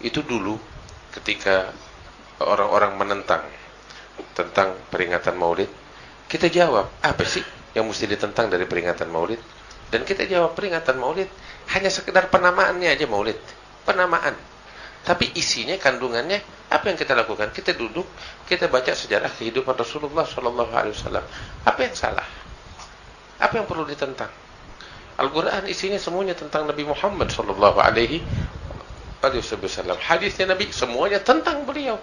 Itu dulu ketika orang-orang menentang tentang peringatan Maulid, kita jawab, apa sih yang mesti ditentang dari peringatan Maulid? Dan kita jawab, peringatan Maulid hanya sekedar penamaannya aja Maulid, penamaan. Tapi isinya, kandungannya, apa yang kita lakukan? Kita duduk, kita baca sejarah kehidupan Rasulullah SAW. Apa yang salah? Apa yang perlu ditentang? Al-Quran isinya semuanya tentang Nabi Muhammad SAW. Hadisnya Nabi semuanya tentang beliau,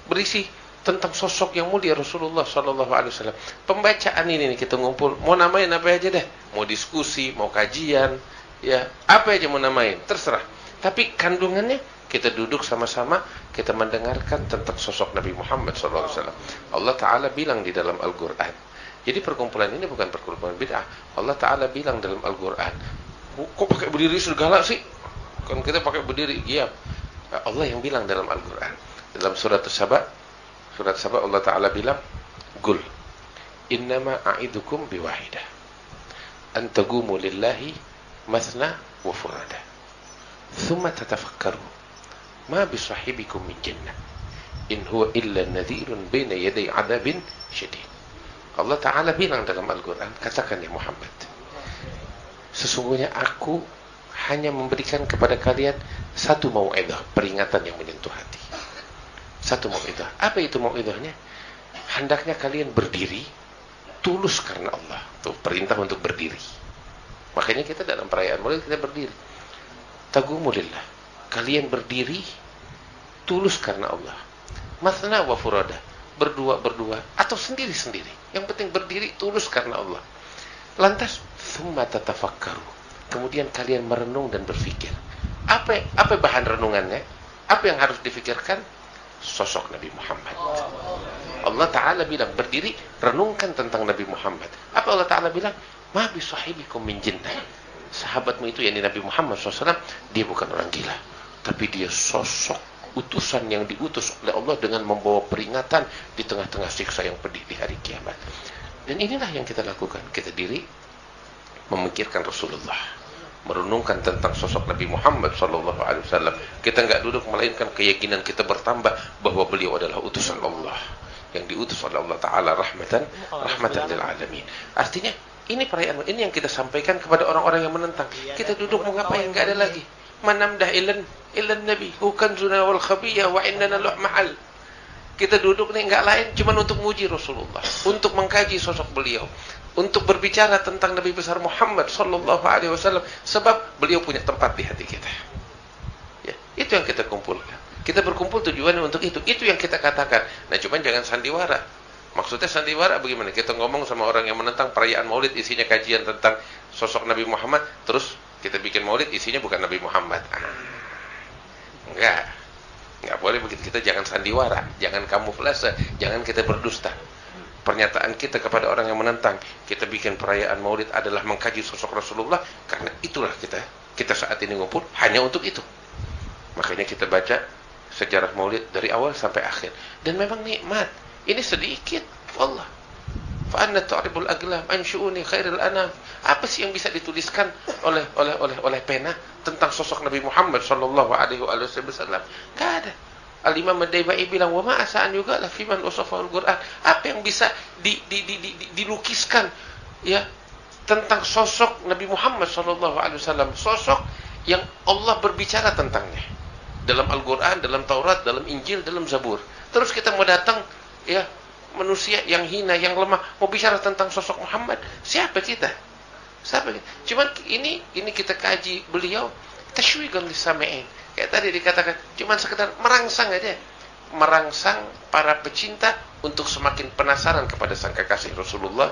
berisi tentang sosok yang mulia Rasulullah SAW. Pembacaan ini kita ngumpul, mau namain apa aja deh, mau diskusi, mau kajian, ya apa aja mau namain, terserah. Tapi kandungannya kita duduk sama-sama, kita mendengarkan tentang sosok Nabi Muhammad SAW. Allah Ta'ala bilang di dalam Al-Quran. Jadi perkumpulan ini bukan perkumpulan bid'ah. Allah Ta'ala bilang dalam Al-Quran, kok pakai berdiri segala sih? Kan kita pakai berdiri, iya. Allah yang bilang dalam Al-Quran. Dalam surat Saba Allah Ta'ala bilang, Qul innama a'idukum biwahidah an taqumu lillahi mathna wa furada thumma tatafakkaru ma bisahibikum min jannah in huwa illa nadhirun baina yaday adabin syadid. Allah Ta'ala bilang dalam Al-Quran, katakan ya Muhammad, sesungguhnya aku hanya memberikan kepada kalian satu mau'idah, peringatan yang menyentuh hati. Satu mau'idah. Apa itu mau'idahnya? Hendaknya kalian berdiri tulus karena Allah. Tuh, perintah untuk berdiri. Makanya kita dalam perayaan Maulid kita berdiri. Taqumu lillah. Kalian berdiri tulus karena Allah. Mathna wa furada. Berdua-berdua atau sendiri-sendiri. Yang penting berdiri tulus karena Allah. Lantas tsumma tatafakkaru. Kemudian kalian merenung dan berpikir. Apa bahan renungannya? Apa yang harus difikirkan? Sosok Nabi Muhammad. Allah Ta'ala bilang, berdiri, renungkan tentang Nabi Muhammad. Apa Allah Ta'ala bilang? Ma bisahibikum min jinnah. Sahabatmu itu, yakni Nabi Muhammad SAW, dia bukan orang gila, tapi dia sosok utusan yang diutus oleh Allah dengan membawa peringatan di tengah-tengah siksa yang pedih di hari kiamat. Dan inilah yang kita lakukan. Kita diri memikirkan Rasulullah, merenungkan tentang sosok Nabi Muhammad SAW. Kita nggak duduk, melainkan keyakinan kita bertambah bahwa beliau adalah utusan Allah yang diutus oleh Allah Ta'ala rahmatan lil alamin. Artinya ini perayaan, ini yang kita sampaikan kepada orang-orang yang menentang. Kita duduk mau ngapain? Nggak ada lagi. Manamdah ilan Nabi hukan zuna wal khabiyah wa innana luh mahal. Kita duduk nih nggak lain cuma untuk muji Rasulullah, untuk mengkaji sosok beliau, untuk berbicara tentang Nabi besar Muhammad sallallahu alaihi wasallam, sebab beliau punya tempat di hati kita. Ya, itu yang kita kumpulkan. Kita berkumpul tujuannya untuk itu. Itu yang kita katakan. Nah, cuman jangan sandiwara. Maksudnya sandiwara bagaimana? Kita ngomong sama orang yang menentang perayaan Maulid isinya kajian tentang sosok Nabi Muhammad, terus kita bikin Maulid isinya bukan Nabi Muhammad. Enggak boleh begitu. Kita jangan sandiwara, jangan kamuflase, jangan kita berdusta. Pernyataan kita kepada orang yang menentang, kita bikin perayaan Maulid adalah mengkaji sosok Rasulullah, karena itulah kita saat ini ngumpul hanya untuk itu. Makanya kita baca sejarah Maulid dari awal sampai akhir, dan memang nikmat. Ini sedikit, wallah. Fa anna ta'ribul aglam an syu'uni khairil anam. Apa sih yang bisa dituliskan oleh pena tentang sosok Nabi Muhammad sallallahu alaihi wasallam? Enggak ada. Al-Imam Ad-Daibai bilang, wa ma asa'an juga la fi man usafa al-Qur'an. Apa yang bisa dilukiskan ya tentang sosok Nabi Muhammad sallallahu alaihi wasallam, sosok yang Allah berbicara tentangnya dalam Al-Qur'an, dalam Taurat, dalam Injil, dalam Zabur. Terus kita mau datang ya manusia yang hina, yang lemah, mau bicara tentang sosok Muhammad. Siapa kita? Cuman ini kita kaji beliau tasywiqan lisami'in. Kayak tadi dikatakan, cuman sekedar merangsang aja. Merangsang para pecinta untuk semakin penasaran kepada sang kekasih Rasulullah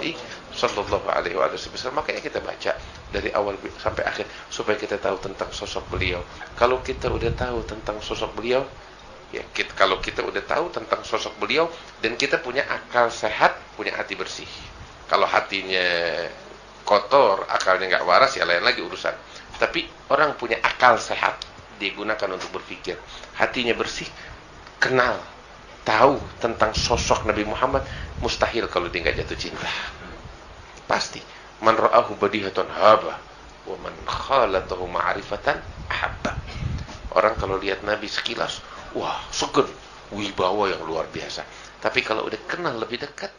sallallahu alaihi wasallam. Makanya kita baca dari awal sampai akhir supaya kita tahu tentang sosok beliau. Kalau kita udah tahu tentang sosok beliau, ya kalau kita udah tahu tentang sosok beliau dan kita punya akal sehat, punya hati bersih. Kalau hatinya kotor, akalnya nggak waras, ya lain lagi urusan. Tapi orang punya akal sehat, digunakan untuk berpikir, hatinya bersih, kenal, tahu tentang sosok Nabi Muhammad, mustahil kalau dia nggak jatuh cinta. Pasti. Man ra'ahu badihatan haba, wa man khalatahu ma'rifatan ahabba. Orang kalau lihat Nabi sekilas, wah, seger, wibawa yang luar biasa. Tapi kalau udah kenal lebih dekat,